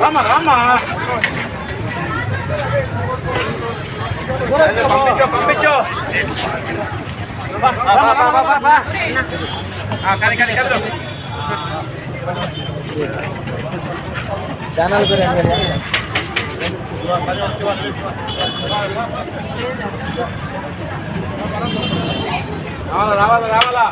రామా రామా పంపించు ఛానల్ పేరు రావాలా రావాలా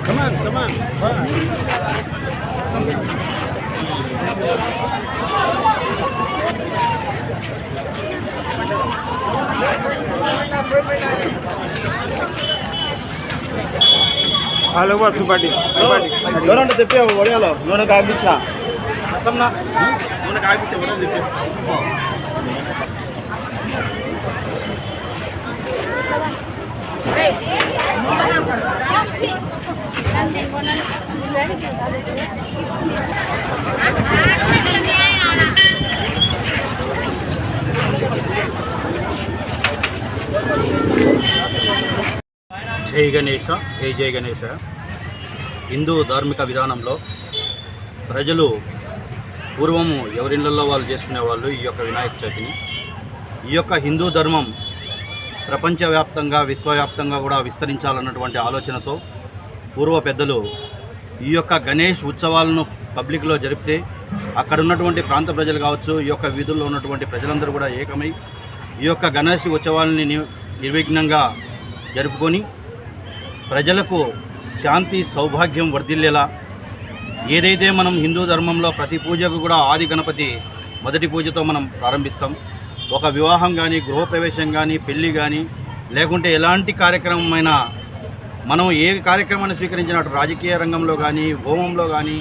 Come on, come on. Halo buat Supadi. Orang udah tepi apa boleh lo? Lo nak habis lah. Asam nak? Lo nak habis apa orang tepi? జై గణేశ జై జై గణేశ. హిందూ ధార్మిక విధానంలో ప్రజలు పూర్వము ఎవరిళ్లలో వాళ్ళు చేసుకునేవాళ్ళు ఈ యొక్క వినాయక చవితిని. ఈ యొక్క హిందూ ధర్మం ప్రపంచవ్యాప్తంగా విశ్వవ్యాప్తంగా కూడా విస్తరించాలన్నటువంటి ఆలోచనతో పూర్వ పెద్దలు ఈ యొక్క గణేష్ ఉత్సవాలను పబ్లిక్లో జరిపితే అక్కడ ఉన్నటువంటి ప్రాంత ప్రజలు కావచ్చు, ఈ యొక్క వీధుల్లో ఉన్నటువంటి ప్రజలందరూ కూడా ఏకమై ఈ యొక్క గణేష్ ఉత్సవాలని నిర్విఘ్నంగా జరుపుకొని ప్రజలకు శాంతి సౌభాగ్యం వర్ధిల్లేలా ఏదైతే మనం హిందూ ధర్మంలో ప్రతి పూజకు కూడా ఆది గణపతి మొదటి పూజతో మనం ప్రారంభిస్తాం. ఒక వివాహం కానీ, గృహప్రవేశం కానీ, పెళ్ళి కానీ, లేకుంటే ఎలాంటి కార్యక్రమమైనా మనం ఏ కార్యక్రమాన్ని స్వీకరించినట్టు రాజకీయ రంగంలో కానీ, హోమంలో కానీ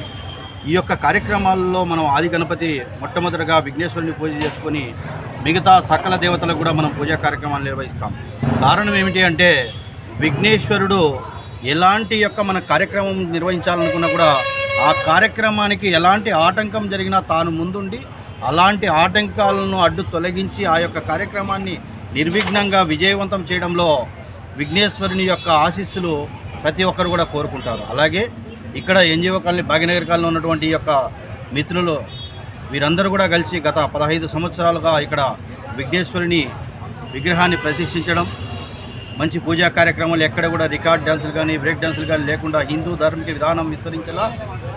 ఈ యొక్క కార్యక్రమాల్లో మనం ఆది గణపతి మొట్టమొదటిగా విఘ్నేశ్వరుని పూజ చేసుకొని మిగతా సకల దేవతలకు కూడా మనం పూజా కార్యక్రమాలు నిర్వహిస్తాం. కారణం ఏమిటి అంటే విఘ్నేశ్వరుడు ఎలాంటి యొక్క మన కార్యక్రమం నిర్వహించాలనుకున్నా కూడా ఆ కార్యక్రమానికి ఎలాంటి ఆటంకం జరిగినా తాను ముందుండి అలాంటి ఆటంకాలను అడ్డు తొలగించి ఆ యొక్క కార్యక్రమాన్ని నిర్విఘ్నంగా విజయవంతం చేయడంలో విఘ్నేశ్వరుని యొక్క ఆశీస్సులు ప్రతి ఒక్కరు కూడా కోరుకుంటారు. అలాగే ఇక్కడ ఎన్జిఓ కాలనీ, భాగ్యనగర్ కాలనీ ఉన్నటువంటి ఈ యొక్క మిత్రులు వీరందరూ కూడా కలిసి గత 15 సంవత్సరాలుగా ఇక్కడ విఘ్నేశ్వరుని విగ్రహాన్ని ప్రతిష్ఠించడం, మంచి పూజా కార్యక్రమాలు ఎక్కడ కూడా రికార్డ్ డ్యాన్సులు కానీ, బ్రేక్ డ్యాన్సులు కానీ లేకుండా హిందూ ధార్మిక విధానం విస్తరించేలా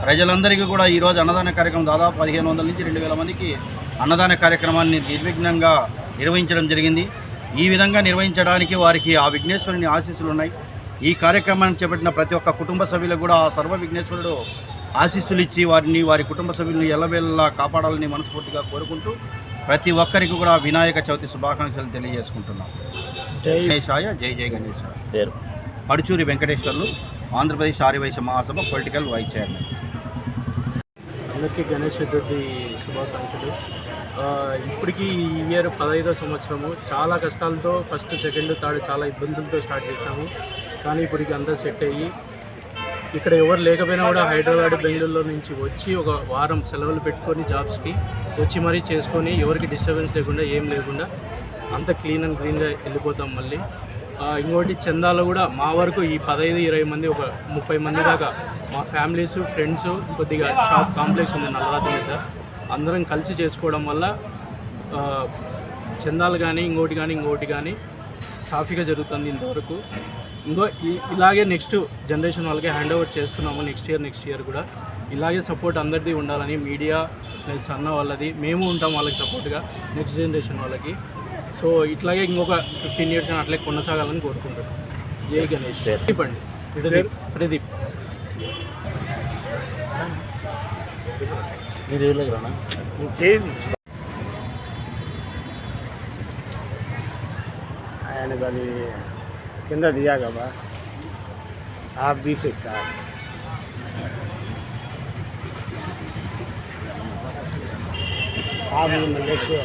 ప్రజలందరికీ కూడా ఈరోజు అన్నదాన కార్యక్రమం దాదాపు 1500 నుంచి 2000 మందికి అన్నదాన కార్యక్రమాన్ని నిర్విఘ్నంగా నిర్వహించడం జరిగింది. ఈ విధంగా నిర్వహించడానికి వారికి ఆ విఘ్నేశ్వరుని ఆశీస్సులు ఉన్నాయి. ఈ కార్యక్రమాన్ని చేపట్టిన ప్రతి ఒక్క కుటుంబ సభ్యులకు కూడా ఆ సర్వ విఘ్నేశ్వరుడు ఆశీస్సులు ఇచ్చి వారిని, వారి కుటుంబ సభ్యులను ఎల్లవేళలా కాపాడాలని మనస్ఫూర్తిగా కోరుకుంటూ ప్రతి ఒక్కరికి కూడా వినాయక చవితి శుభాకాంక్షలు తెలియజేసుకుంటున్నాం. జై గణేశాయ, జై జై గణేశాయ. పేరు పడుచూరి వెంకటేశ్వర్లు, ఆంధ్రప్రదేశ్ ఆర్యవైశ్య మహాసభ పొలిటికల్ వైస్ చైర్మన్. అందరికీ గణేష్ చతుర్థి శుభాకాంక్షలు. ఇప్పటికీ ఈ ఇయర్ 15వ సంవత్సరము. చాలా కష్టాలతో ఫస్ట్, సెకండ్, థర్డ్ చాలా ఇబ్బందులతో స్టార్ట్ చేశాము. కానీ ఇప్పటికి అంతా సెట్ అయ్యి ఇక్కడ ఎవరు లేకపోయినా కూడా హైదరాబాద్, బెంగళూరులో నుంచి వచ్చి ఒక వారం సెలవులు పెట్టుకొని జాబ్స్కి వచ్చి మరీ చేసుకొని ఎవరికి డిస్టర్బెన్స్ లేకుండా ఏం లేకుండా అంత క్లీన్ అండ్ గ్రీన్గా వెళ్ళిపోతాం. మళ్ళీ ఇంకోటి చందాలో కూడా మా వరకు ఈ 15-20 మంది, ఒక 30 మంది దాకా మా ఫ్యామిలీస్, ఫ్రెండ్స్, కొద్దిగా షాప్ కాంప్లెక్స్ ఉంది నల్లరాతి మీద, అందరం కలిసి చేసుకోవడం వల్ల చందాలు కానీ ఇంకోటి కానీ సాఫీగా జరుగుతుంది ఇంతవరకు. ఇలాగే నెక్స్ట్ జనరేషన్ వాళ్ళకి హ్యాండ్ ఓవర్ చేస్తున్నాము. నెక్స్ట్ ఇయర్ కూడా ఇలాగే సపోర్ట్ అందరిది ఉండాలని, మీడియా ప్లస్ అన్న వాళ్ళది, మేము ఉంటాం వాళ్ళకి సపోర్ట్గా నెక్స్ట్ జనరేషన్ వాళ్ళకి. సో ఇట్లాగే ఇంకొక 15 years కానీ అట్లే కొనసాగాలని కోరుకుంటున్నాం. జై గణేష్. చెప్పండి. ప్రదీప్. ఆయనకు అది కింద దియా కదా, आप తీసేసారు. आप भी मलेशिया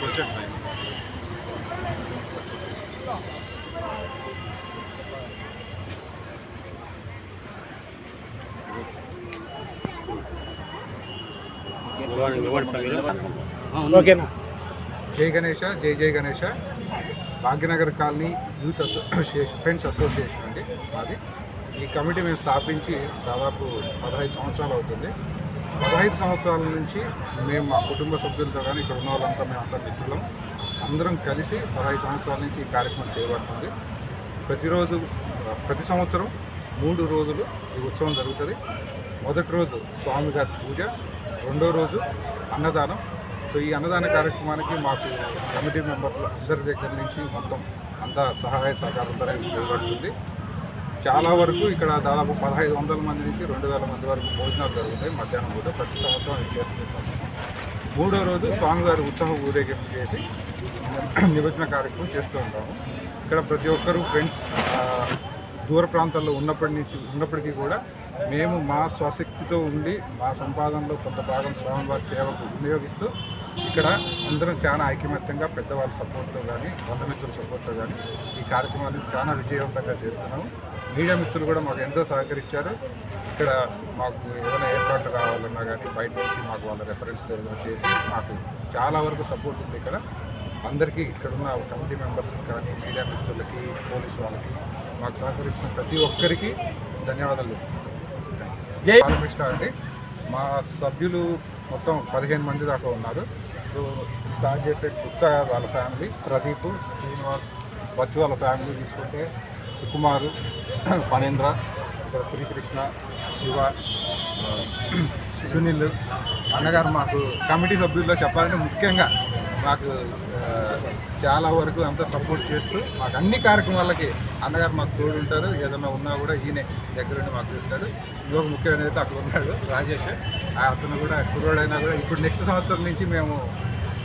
ఓకేనా జై గణేష జై Ganesha Bhagyanagar colony youth association friends association అండి మాది. ఈ కమిటీ మేము స్థాపించి దాదాపు 15 సంవత్సరాలు అవుతుంది. 15 సంవత్సరాల నుంచి మేము మా కుటుంబ సభ్యులతో కానీ ఇక్కడ ఉన్న వాళ్ళంతా మేమంతా మిత్రులం అందరం కలిసి 15 సంవత్సరాల నుంచి ఈ కార్యక్రమం చేయబడుతుంది. ప్రతి సంవత్సరం 3 రోజులు ఈ ఉత్సవం జరుగుతుంది. మొదటి రోజు స్వామివారి పూజ, రెండో రోజు అన్నదానం. సో ఈ అన్నదాన కార్యక్రమానికి మాకు కమిటీ మెంబర్లు అందరి దగ్గర నుంచి మొత్తం అంతా సహాయ సహకారంతో చేయబడుతుంది. చాలా వరకు ఇక్కడ దాదాపు 1500 మంది నుంచి 2000 మంది వరకు భోజనాలు జరుగుతాయి మధ్యాహ్నం కూడా. ప్రతి సంవత్సరం ఇది చేస్తుంటాము. మూడో రోజు స్వామివారి ఉత్సవ ఊరేగింపు చేసి నిమజ్జన కార్యక్రమం చేస్తూ ఉంటాము. ఇక్కడ ప్రతి ఒక్కరూ ఫ్రెండ్స్ దూర ప్రాంతాల్లో ఉన్నప్పటికీ కూడా మేము మా స్వశక్తితో ఉండి మా సంపాదనలో కొంత భాగం స్వామివారి సేవకు వినియోగిస్తూ ఇక్కడ అందరం చాలా ఐకమత్యంగా పెద్దవాళ్ళ సపోర్ట్తో కానీ బంధుమిత్రుల సపోర్ట్తో కానీ ఈ కార్యక్రమాన్ని చాలా విజయవంతంగా చేస్తున్నాము. మీడియా మిత్రులు కూడా మాకు ఎంతో సహకరించారు. ఇక్కడ మాకు ఏదైనా ఏర్పాట్లు కావాలన్నా కానీ బయట నుంచి మాకు వాళ్ళ రెఫరెన్స్ చేసి మాకు చాలా వరకు సపోర్ట్ ఉంది. ఇక్కడ అందరికీ ఇక్కడున్న కమిటీ మెంబర్స్కి కానీ మీడియా మిత్రులకి పోలీసు వాళ్ళకి మాకు సహకరించిన ప్రతి ఒక్కరికి ధన్యవాదాలు. బాలకృష్ణ అండి, మా సభ్యులు మొత్తం 15 మంది దాకా ఉన్నారు. సో స్టార్ట్ చేసే గుప్తా వాళ్ళ ఫ్యామిలీ, ప్రదీప్, శ్రీనివాస్, బచ్చు వాళ్ళ ఫ్యామిలీ తీసుకుంటే సుకుమారు, ఫణేంద్ర, శ్రీకృష్ణ, శివ, సునీల్ అన్నగారు మాకు కమిటీ సభ్యుల్లో చెప్పాలంటే ముఖ్యంగా మాకు చాలా వరకు అంతా సపోర్ట్ చేస్తూ మాకు అన్ని కార్యక్రమాలకి అన్నగారు మాకు తోడు ఉంటారు. ఏదైనా ఉన్నా కూడా ఈయనే దగ్గరుండి మాకు చూస్తారు. ఇంకొక ముఖ్యమైన అయితే అక్కడ ఉన్నాడు రాజేష్, అతను కూడా కుర్రోడైనా కూడా ఇప్పుడు నెక్స్ట్ సంవత్సరం నుంచి మేము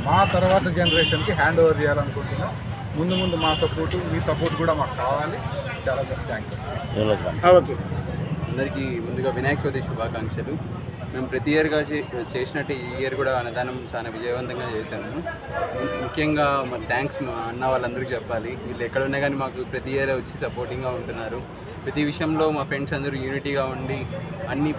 మా తర్వాత జనరేషన్కి హ్యాండ్ ఓవర్ చేయాలనుకుంటున్నాం. ముందు మా సపోర్టు మీ సపోర్ట్ కూడా మాకు కావాలి. చాలా థ్యాంక్స్. ఓకే. అందరికీ ముందుగా వినాయక చవితి శుభాకాంక్షలు. మేము ప్రతి ఇయర్గా చేసినట్టు ఈ ఇయర్ కూడా అన్నదానం చాలా విజయవంతంగా చేశాము. ముఖ్యంగా మరి థ్యాంక్స్ మా అన్న వాళ్ళందరికీ చెప్పాలి. వీళ్ళు ఎక్కడ ఉన్నా కానీ మాకు ప్రతి ఇయర్ వచ్చి సపోర్టింగ్గా ఉంటున్నారు. ప్రతి విషయంలో మా ఫ్రెండ్స్ అందరూ యూనిటీగా ఉండి అన్ని